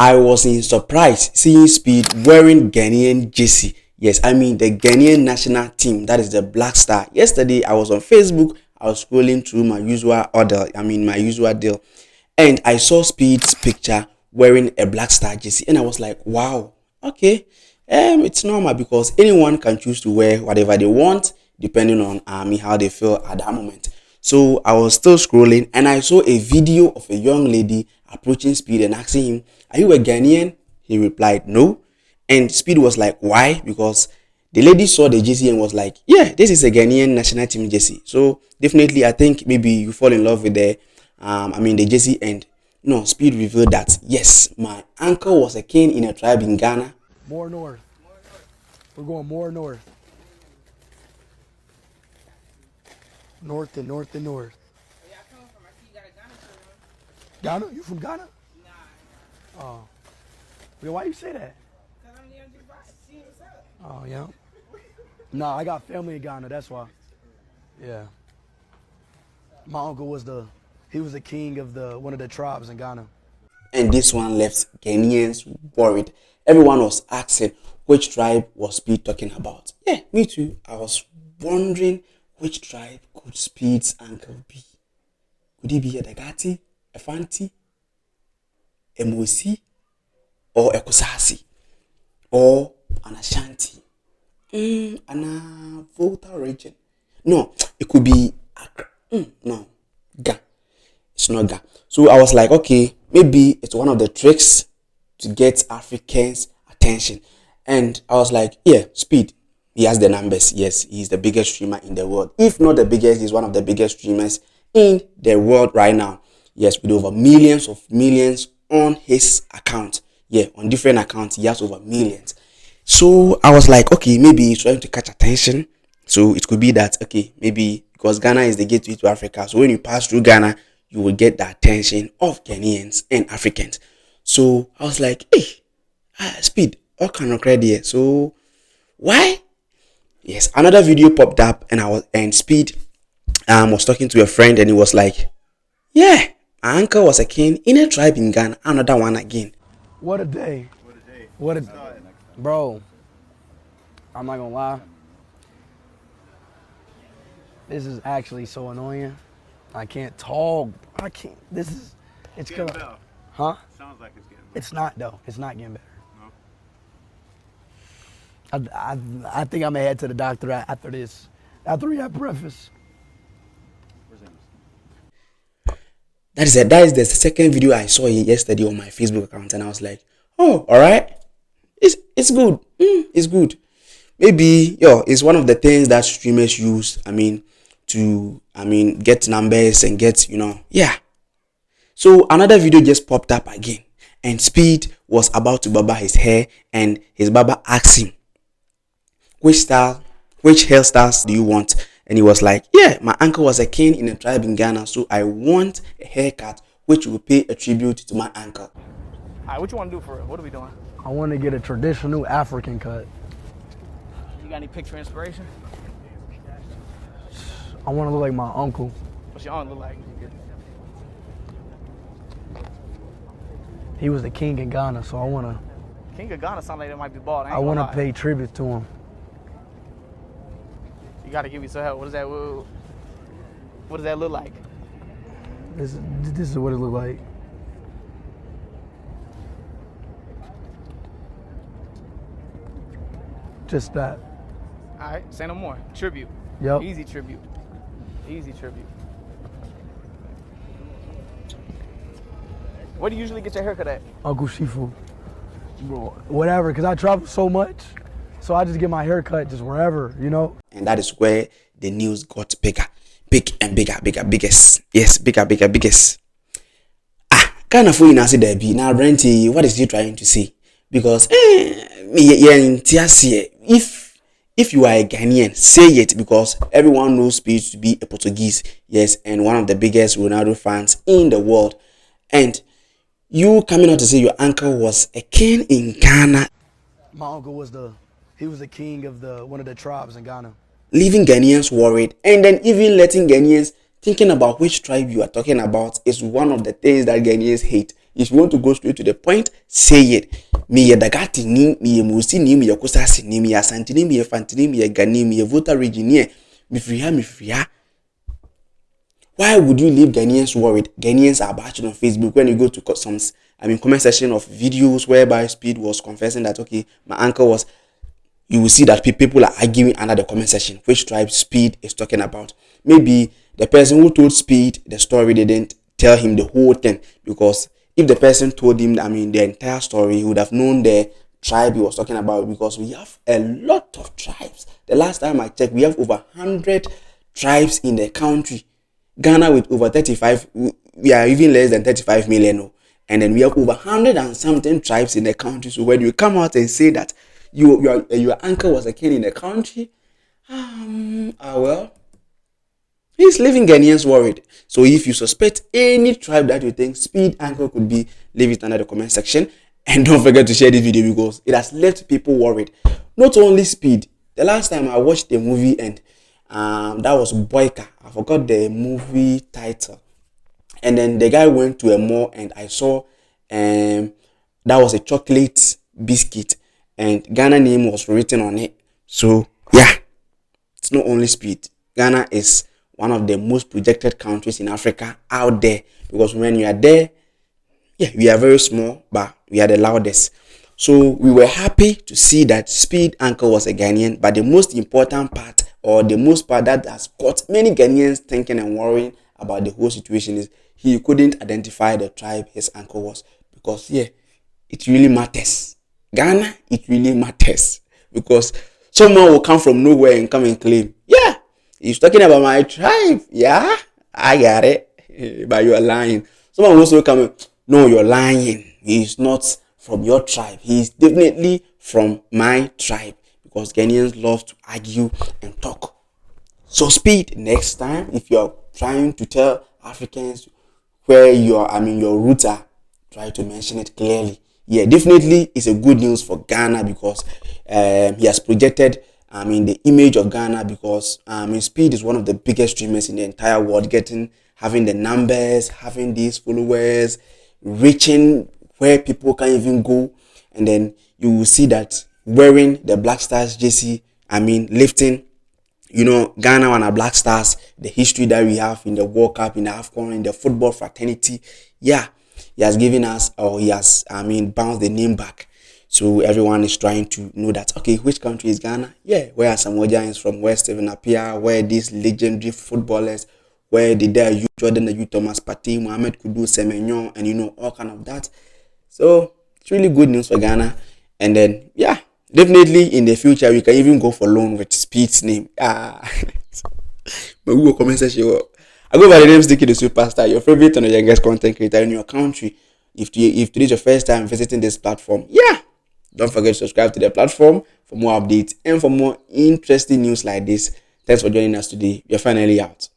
I was in surprise seeing Speed wearing Ghanaian jersey. Yes, I mean the Ghanaian national team, that is the Black Star. Yesterday, I was on Facebook. I was scrolling through my usual my usual deal, and I saw Speed's picture wearing a Black Star jersey, and I was like, wow, okay, it's normal because anyone can choose to wear whatever they want depending on how they feel at that moment. So I was still scrolling and I saw a video of a young lady approaching Speed and asking him, "Are you a Ghanaian?" He replied, "No." And Speed was like, "Why?" Because the lady saw the jersey and was like, "Yeah, this is a Ghanaian national team jersey." So definitely, I think maybe you fall in love with the jersey. And no, Speed revealed that yes, my uncle was a king in a tribe in Ghana. More north. We're going more north. North and north and north. Where y'all coming from? I see you got a Ghana shirt on. Ghana? You from Ghana? Nah. Oh. Well, why you say that? Because I'm there just about to see what's up. Oh, yeah. Nah, I got family in Ghana, that's why. Yeah. My uncle was the king of one of the tribes in Ghana. And this one left Ghanaians worried. Everyone was asking which tribe was Speed talking about. Yeah, me too. I was wondering which tribe could Speed's uncle be. Could he be a Dagati, a Fanti, a Mosi, or a Kusasi, or an Ashanti, an Volta region? No, it could be Accra. No, Ga. It's not Ga. So I was like, okay, maybe it's one of the tricks to get Africans' attention. And I was like, yeah, Speed. He has the numbers. Yes, he's the biggest streamer in the world. If not the biggest, he's one of the biggest streamers in the world right now. Yes, with over millions of millions on his account. Yeah, on different accounts, he has over millions. So I was like, okay, maybe he's trying to catch attention. So it could be that, okay, maybe because Ghana is the gateway to Africa. So when you pass through Ghana, you will get the attention of Ghanaians and Africans. So I was like, hey, Speed, all kind of credit. So why? Yes, another video popped up and Speed was talking to a friend and he was like, yeah, my uncle was a king in a tribe in Ghana. Another one again. What a day. What a day. Bro, I'm not gonna lie. This is actually so annoying. I can't talk. It's gonna. Huh? Sounds like it's getting better. It's not though. It's not getting better. I think I'm gonna head to the doctor after this. After we have breakfast. That is the second video I saw yesterday on my Facebook account, and I was like, oh, all right, it's good. It's good. Maybe it's one of the things that streamers use. To get numbers and get yeah. So another video just popped up again, and Speed was about to barber his hair, and his barber asked him, which hairstyles do you want? And he was like, yeah, my uncle was a king in a tribe in Ghana, so I want a haircut which will pay a tribute to my uncle. All right, what you want to do for real? What are we doing? I want to get a traditional African cut. You got any picture inspiration? I want to look like my uncle. What's your aunt look like? He was the king in Ghana, so I want to. King of Ghana sound like that might be bald. I want to pay tribute to him. You got to give me some help. What does that look like? This is what it looked like. Just that. All right, say no more. Tribute. Yep. Easy tribute. Easy tribute. Where do you usually get your haircut at? Uncle Shifu. Bro, whatever, because I travel so much. So I just get my haircut just wherever, And that is where the news got bigger. Big and biggest. Yes, biggest. Kind of fool in there be. Now, Brenty, what is he trying to say? Because, if you are a Ghanaian, say it, because everyone knows Speed to be a Portuguese, yes, and one of the biggest Ronaldo fans in the world. And you coming out to say your uncle was a king in Ghana. My uncle was the king of one of the tribes in Ghana. Leaving Ghanaians worried, and then even letting Ghanaians thinking about which tribe you are talking about is one of the things that Ghanaians hate. If you want to go straight to the point, say it. Me ye Dagati ni, me ye Musi ni, me ye Kusasi ni, me ye Santini, me ye Fantini, me ye Gani, me ye Vota Regione, me free ha. Why would you leave Ghanaians worried? Ghanaians are bashing on Facebook when you go to some, comment section of videos whereby Speed was confessing that, okay, my uncle was, you will see that people are arguing under the comment section which tribe Speed is talking about. Maybe the person who told Speed the story didn't tell him the whole thing, because if the person told him, the entire story, he would have known the tribe he was talking about, because we have a lot of tribes. The last time I checked, we have over 100 tribes in the country. Ghana with over 35, we are even less than 35 million. And then we have over 100 and something tribes in the country. So when you come out and say that your uncle was a king in the country, well, he's leaving Ghanaians worried. So if you suspect any tribe that you think Speed uncle could be, leave it under the comment section. And don't forget to share this video, because it has left people worried. Not only Speed. The last time I watched the movie, and that was Boyka. I forgot the movie title. And then the guy went to a mall, and I saw that was a chocolate biscuit, and Ghana name was written on it. So yeah, it's not only Speed. Ghana is one of the most projected countries in Africa out there, because when you are there, yeah, we are very small, but we are the loudest. So we were happy to see that Speed uncle was a Ghanaian, but the most important part, or the most part that has got many Ghanaians thinking and worrying about the whole situation, is he couldn't identify the tribe his uncle was. Because yeah, it really matters. Ghana, it really matters, because someone will come from nowhere and come and claim, yeah, he's talking about my tribe. Yeah, I got it, but you are lying. Someone will also come, no, you're lying. He's not from your tribe. He's definitely from my tribe, because Ghanaians love to argue and talk. So Speed, next time, if you're trying to tell Africans where your roots are, try to mention it clearly. Yeah, definitely it's a good news for Ghana, because he has projected the image of Ghana, because Speed is one of the biggest streamers in the entire world, having the numbers, having these followers, reaching where people can't even go. And then you will see that wearing the Black Stars jersey, lifting, Ghana and our Black Stars, the history that we have in the World Cup, in the AFCON, in the football fraternity. Yeah, he has given us, or he has, bounced the name back. So everyone is trying to know that, okay, which country is Ghana? Yeah, where are Samoa Giants from? Where Stephen Appiah? Where these legendary footballers? Where did there you Jordan, you Thomas Partey, Mohamed Kudu, Semenyo, and all kind of that. So it's really good news for Ghana. And then yeah, definitely in the future we can even go for loan with Speed's name. But we will comment section. I go by the name Sticky the Superstar, your favorite and the youngest content creator in your country. If today is your first time visiting this platform, yeah, don't forget to subscribe to the platform for more updates and for more interesting news like this. Thanks for joining us today. We're finally out.